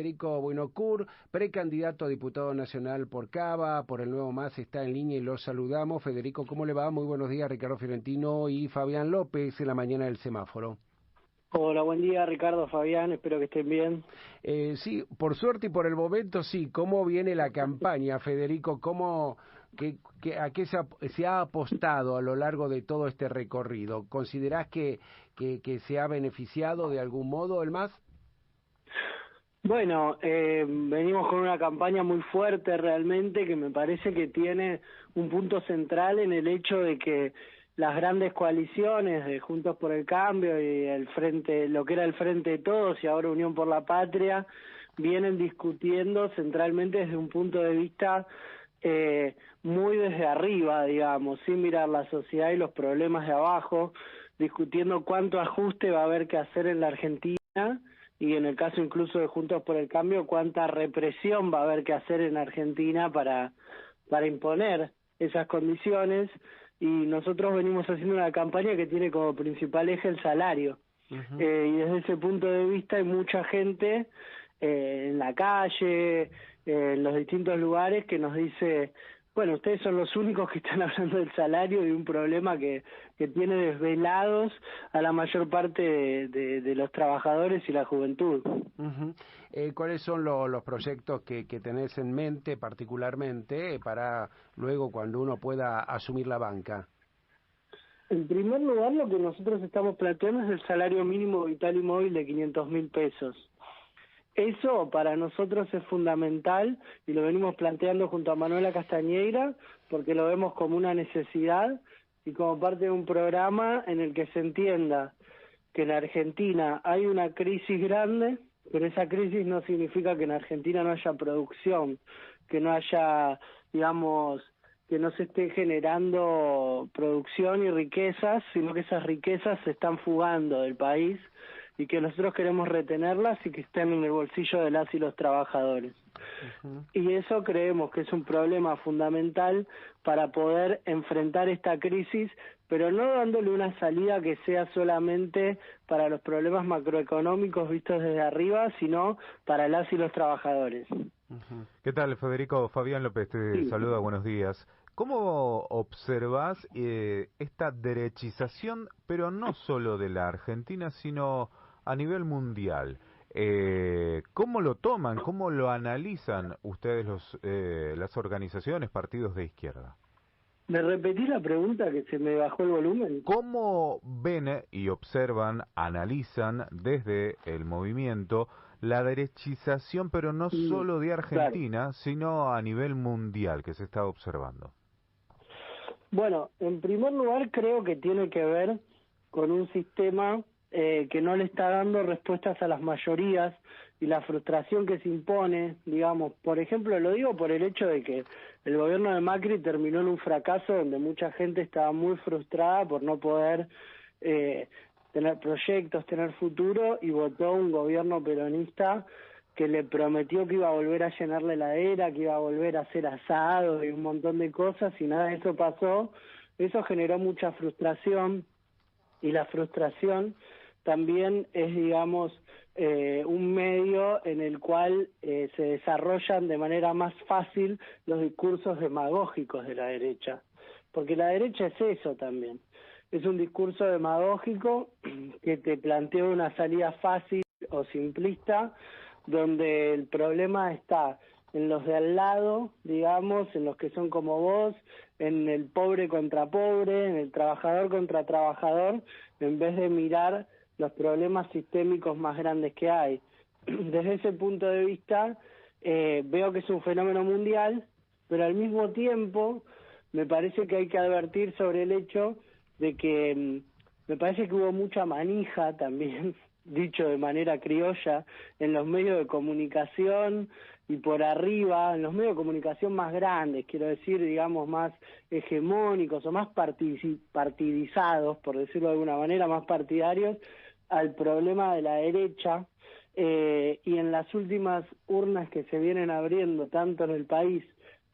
Federico Buenocur, precandidato a diputado nacional por Cava, por el Nuevo Más, está en línea y los saludamos. Federico, ¿cómo le va? Muy buenos días, Ricardo Fiorentino y Fabián López en la mañana del semáforo. Hola, buen día Ricardo, Fabián, espero que estén bien. Sí, por suerte y por el momento sí. ¿Cómo viene la campaña, Federico? ¿A qué se ha apostado a lo largo de todo este recorrido? ¿Considerás que se ha beneficiado de algún modo el MAS? Bueno, venimos con una campaña muy fuerte realmente que me parece que tiene un punto central en el hecho de que las grandes coaliciones de Juntos por el Cambio y el Frente, lo que era el Frente de Todos y ahora Unión por la Patria, vienen discutiendo centralmente desde un punto de vista muy desde arriba, digamos, sin mirar la sociedad y los problemas de abajo, discutiendo cuánto ajuste va a haber que hacer en la Argentina y en el caso incluso de Juntos por el Cambio, cuánta represión va a haber que hacer en Argentina para imponer esas condiciones. Y nosotros venimos haciendo una campaña que tiene como principal eje el salario. Y desde ese punto de vista hay mucha gente en la calle, en los distintos lugares que nos dice, bueno, ustedes son los únicos que están hablando del salario y de un problema que tiene desvelados a la mayor parte de los trabajadores y la juventud. ¿Cuáles son los proyectos que tenés en mente particularmente para luego cuando uno pueda asumir la banca? En primer lugar, lo que nosotros estamos planteando es el salario mínimo vital y móvil de 500.000 pesos. Eso para nosotros es fundamental y lo venimos planteando junto a Manuela Castañeira porque lo vemos como una necesidad y como parte de un programa en el que se entienda que en Argentina hay una crisis grande, pero esa crisis no significa que en Argentina no haya producción, que no haya, digamos, que no se esté generando producción y riquezas, sino que esas riquezas se están fugando del país y que nosotros queremos retenerlas y que estén en el bolsillo de las y los trabajadores. Y eso creemos que es un problema fundamental para poder enfrentar esta crisis, pero no dándole una salida que sea solamente para los problemas macroeconómicos vistos desde arriba, sino para las y los trabajadores. ¿Qué tal, Federico? Fabián López te saluda, buenos días. ¿Cómo observás esta derechización, pero no solo de la Argentina, sino a nivel mundial? ¿Cómo lo toman, cómo lo analizan ustedes las organizaciones, partidos de izquierda? ¿Me repetí la pregunta que se me bajó el volumen? ¿Cómo ven y observan, analizan desde el movimiento la derechización, pero no solo de Argentina, claro, sino a nivel mundial que se está observando? Bueno, en primer lugar creo que tiene que ver con un sistema que no le está dando respuestas a las mayorías y la frustración que se impone, digamos, por ejemplo, lo digo por el hecho de que el gobierno de Macri terminó en un fracaso donde mucha gente estaba muy frustrada por no poder tener proyectos, tener futuro, y votó un gobierno peronista que le prometió que iba a volver a llenar la heladera, que iba a volver a hacer asados y un montón de cosas, y nada de eso pasó. Eso generó mucha frustración, y la frustración también es, digamos, un medio en el cual se desarrollan de manera más fácil los discursos demagógicos de la derecha, porque la derecha es eso también, es un discurso demagógico que te plantea una salida fácil o simplista, donde el problema está en los de al lado, digamos, en los que son como vos, en el pobre contra pobre, en el trabajador contra trabajador, en vez de mirar los problemas sistémicos más grandes que hay. Desde ese punto de vista, veo que es un fenómeno mundial, pero al mismo tiempo me parece que hay que advertir sobre el hecho de que me parece que hubo mucha manija también, dicho de manera criolla, en los medios de comunicación y por arriba, en los medios de comunicación más grandes, quiero decir, digamos, más hegemónicos o más partidizados, por decirlo de alguna manera, más partidarios, al problema de la derecha, y en las últimas urnas que se vienen abriendo, tanto en el país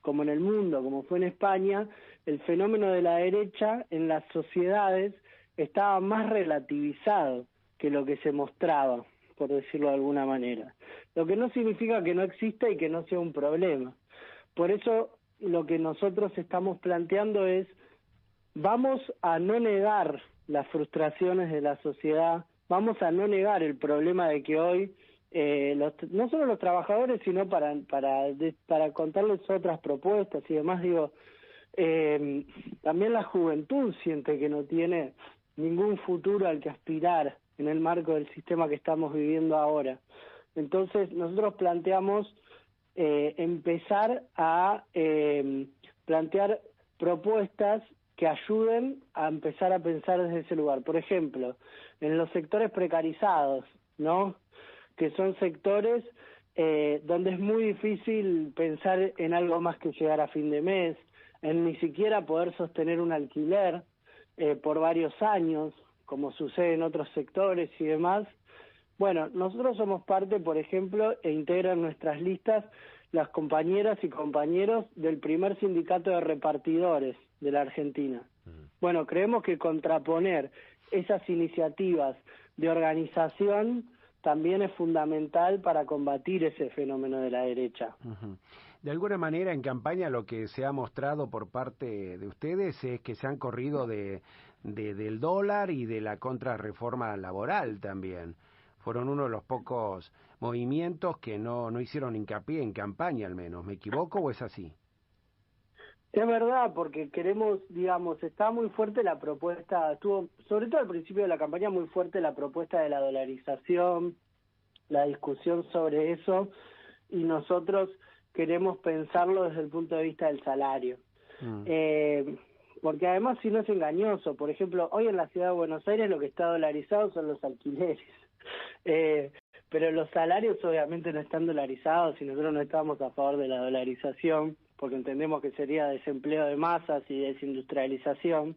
como en el mundo, como fue en España, el fenómeno de la derecha en las sociedades estaba más relativizado que lo que se mostraba. por decirlo de alguna manera. Lo que no significa que no exista y que no sea un problema. Por eso lo que nosotros estamos planteando es, vamos a no negar las frustraciones de la sociedad, vamos a no negar el problema de que hoy no solo los trabajadores, sino para contarles otras propuestas y demás, digo, también la juventud siente que no tiene ningún futuro al que aspirar en el marco del sistema que estamos viviendo ahora. Entonces nosotros planteamos empezar a plantear propuestas que ayuden a empezar a pensar desde ese lugar. Por ejemplo, en los sectores precarizados, ¿no? Que son sectores donde es muy difícil pensar en algo más que llegar a fin de mes, en ni siquiera poder sostener un alquiler por varios años, como sucede en otros sectores y demás. Bueno, nosotros somos parte, por ejemplo, e integran nuestras listas las compañeras y compañeros del primer sindicato de repartidores de la Argentina. Bueno, creemos que contraponer esas iniciativas de organización también es fundamental para combatir ese fenómeno de la derecha. De alguna manera, en campaña lo que se ha mostrado por parte de ustedes es que se han corrido del dólar y de la contrarreforma laboral también. Fueron uno de los pocos movimientos que no hicieron hincapié en campaña, al menos. ¿Me equivoco o es así? Es verdad, porque queremos, digamos, está muy fuerte la propuesta, estuvo, sobre todo al principio de la campaña, muy fuerte la propuesta de la dolarización, la discusión sobre eso, y nosotros queremos pensarlo desde el punto de vista del salario. Porque además, si no, es engañoso. Por ejemplo, hoy en la ciudad de Buenos Aires lo que está dolarizado son los alquileres. Pero los salarios obviamente no están dolarizados y nosotros no estamos a favor de la dolarización porque entendemos que sería desempleo de masas y desindustrialización,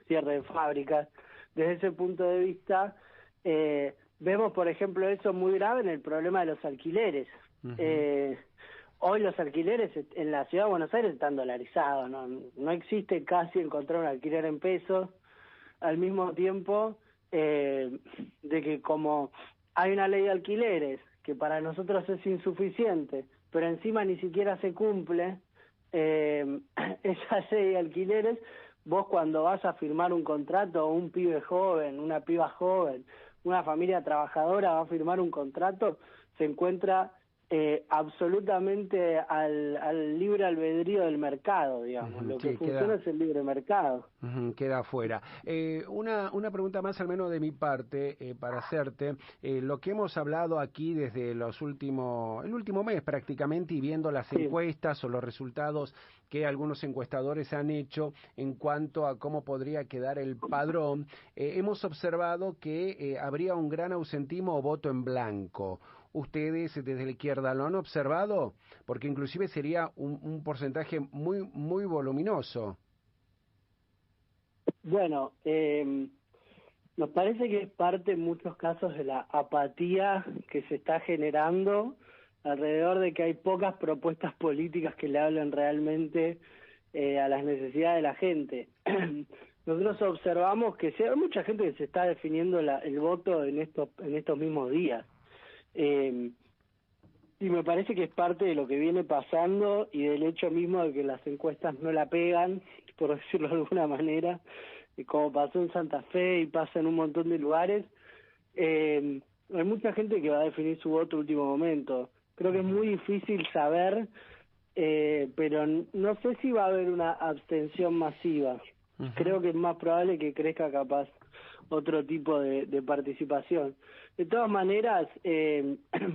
cierre de fábricas. Desde ese punto de vista, vemos, por ejemplo, eso muy grave en el problema de los alquileres. Hoy los alquileres en la ciudad de Buenos Aires están dolarizados, no existe casi encontrar un alquiler en pesos, al mismo tiempo de que como hay una ley de alquileres que para nosotros es insuficiente, pero encima ni siquiera se cumple esa ley de alquileres, vos cuando vas a firmar un contrato, un pibe joven, una piba joven, una familia trabajadora va a firmar un contrato, se encuentra absolutamente al libre albedrío del mercado, digamos. Lo que funciona es el libre mercado. Queda afuera. Una pregunta más, al menos de mi parte, para hacerte. Lo que hemos hablado aquí desde el último mes prácticamente, y viendo las encuestas o los resultados que algunos encuestadores han hecho en cuanto a cómo podría quedar el padrón, hemos observado que habría un gran ausentismo o voto en blanco. ¿Ustedes desde la izquierda lo han observado? Porque inclusive sería un porcentaje muy voluminoso. Bueno, nos parece que es parte en muchos casos de la apatía que se está generando alrededor de que hay pocas propuestas políticas que le hablen realmente a las necesidades de la gente. Nosotros observamos que hay mucha gente que se está definiendo el voto en estos mismos días. Y me parece que es parte de lo que viene pasando y del hecho mismo de que las encuestas no la pegan, por decirlo de alguna manera, como pasó en Santa Fe y pasa en un montón de lugares. Hay mucha gente que va a definir su voto último momento. Creo que es muy difícil saber, pero no sé si va a haber una abstención masiva. Creo que es más probable que crezca capaz otro tipo de participación. De todas maneras,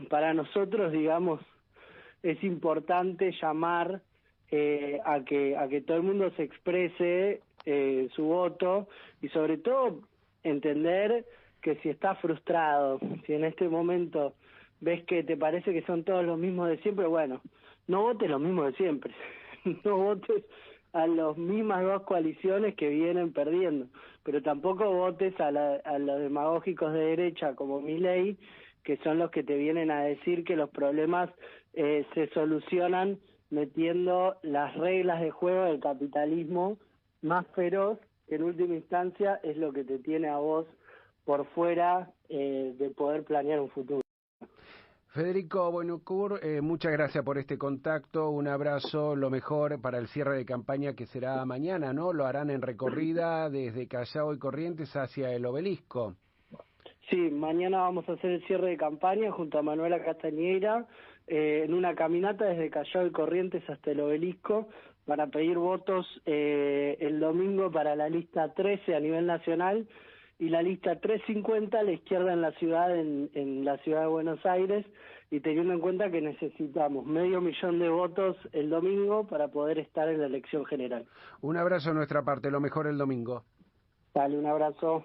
para nosotros, digamos, es importante llamar a que todo el mundo se exprese su voto y sobre todo entender que si estás frustrado, si en este momento ves que te parece que son todos los mismos de siempre, bueno, no votes los mismos de siempre, no votes a las mismas dos coaliciones que vienen perdiendo, pero tampoco votes a los demagógicos de derecha como Milei, que son los que te vienen a decir que los problemas se solucionan metiendo las reglas de juego del capitalismo más feroz, que en última instancia es lo que te tiene a vos por fuera de poder planear un futuro. Federico Buenacourt, muchas gracias por este contacto, un abrazo, lo mejor para el cierre de campaña que será mañana, ¿no? Lo harán en recorrida desde Callao y Corrientes hacia el Obelisco. Sí, mañana vamos a hacer el cierre de campaña junto a Manuela Castañeira, en una caminata desde Callao y Corrientes hasta el Obelisco, para pedir votos el domingo para la lista 13 a nivel nacional y la lista 350 a la izquierda en la ciudad, en la ciudad de Buenos Aires, y teniendo en cuenta que necesitamos 500.000 de votos el domingo para poder estar en la elección general. Un abrazo de nuestra parte, lo mejor el domingo. Dale, un abrazo.